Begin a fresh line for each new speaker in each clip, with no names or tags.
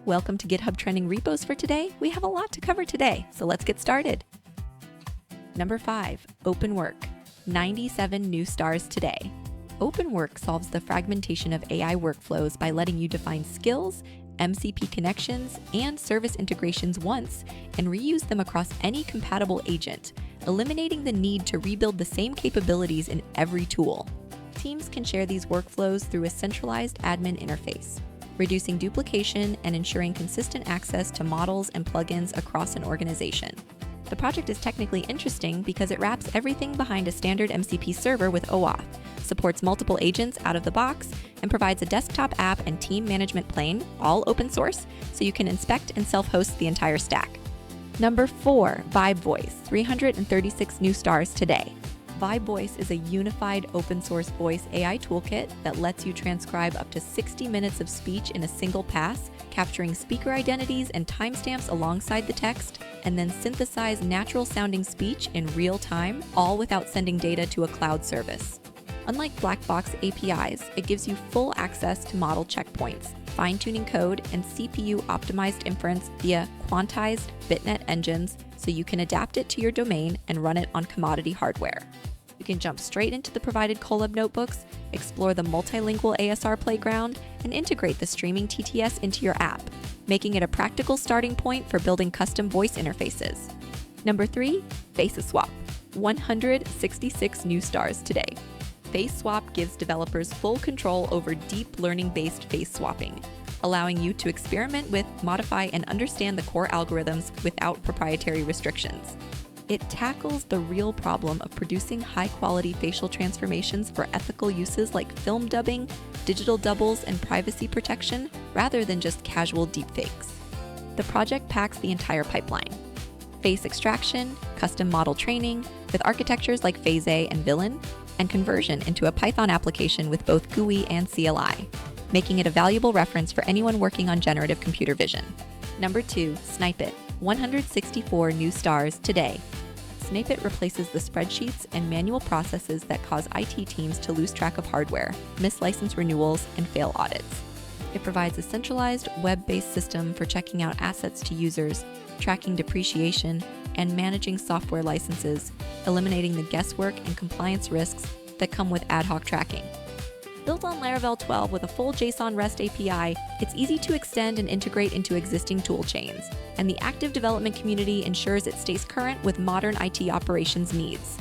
Welcome to GitHub Trending Repos for today. We have a lot to cover today, so let's get started. Number 5, openwork. 97 new stars today. Openwork solves the fragmentation of AI workflows by letting you define skills, MCP connections, and service integrations once and reuse them across any compatible agent, eliminating the need to rebuild the same capabilities in every tool. Teams can share these workflows through a centralized admin interface, reducing duplication and ensuring consistent access to models and plugins across an organization. The project is technically interesting because it wraps everything behind a standard MCP server with OAuth, supports multiple agents out of the box, and provides a desktop app and team management plane, all open source, so you can inspect and self-host the entire stack. Number 4, VibeVoice, 336 new stars today. VibeVoice is a unified open-source voice AI toolkit that lets you transcribe up to 60 minutes of speech in a single pass, capturing speaker identities and timestamps alongside the text, and then synthesize natural-sounding speech in real time, all without sending data to a cloud service. Unlike black box APIs, it gives you full access to model checkpoints, fine-tuning code, and CPU-optimized inference via quantized bitnet engines, so you can adapt it to your domain and run it on commodity hardware. You can jump straight into the provided Colab notebooks, explore the multilingual ASR playground, and integrate the streaming TTS into your app, making it a practical starting point for building custom voice interfaces. Number 3, faceswap. 166 new stars today. Faceswap gives developers full control over deep learning-based face swapping, allowing you to experiment with, modify, and understand the core algorithms without proprietary restrictions. It tackles the real problem of producing high-quality facial transformations for ethical uses like film dubbing, digital doubles, and privacy protection, rather than just casual deepfakes. The project packs the entire pipeline: face extraction, custom model training, with architectures like Phase A and Villain, and conversion into a Python application with both GUI and CLI, making it a valuable reference for anyone working on generative computer vision. Number 2, snipe-it. 164 new stars today. Snipe-it replaces the spreadsheets and manual processes that cause IT teams to lose track of hardware, miss license renewals, and fail audits. It provides a centralized, web-based system for checking out assets to users, tracking depreciation, and managing software licenses, eliminating the guesswork and compliance risks that come with ad hoc tracking. Built on Laravel 12 with a full JSON REST API, it's easy to extend and integrate into existing tool chains, and the active development community ensures it stays current with modern IT operations needs.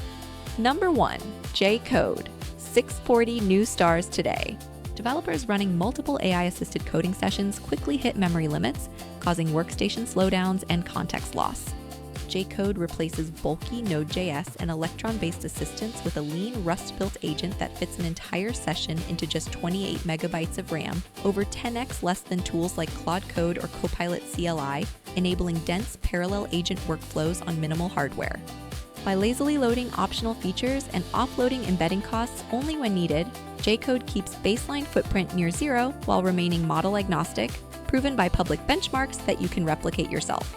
Number 1, jcode. 640 new stars today. Developers running multiple AI-assisted coding sessions quickly hit memory limits, causing workstation slowdowns and context loss. Jcode replaces bulky Node.js and Electron-based assistants with a lean Rust-built agent that fits an entire session into just 28 megabytes of RAM, over 10x less than tools like Claude Code or Copilot CLI, enabling dense parallel agent workflows on minimal hardware. By lazily loading optional features and offloading embedding costs only when needed, Jcode keeps baseline footprint near zero while remaining model agnostic, proven by public benchmarks that you can replicate yourself.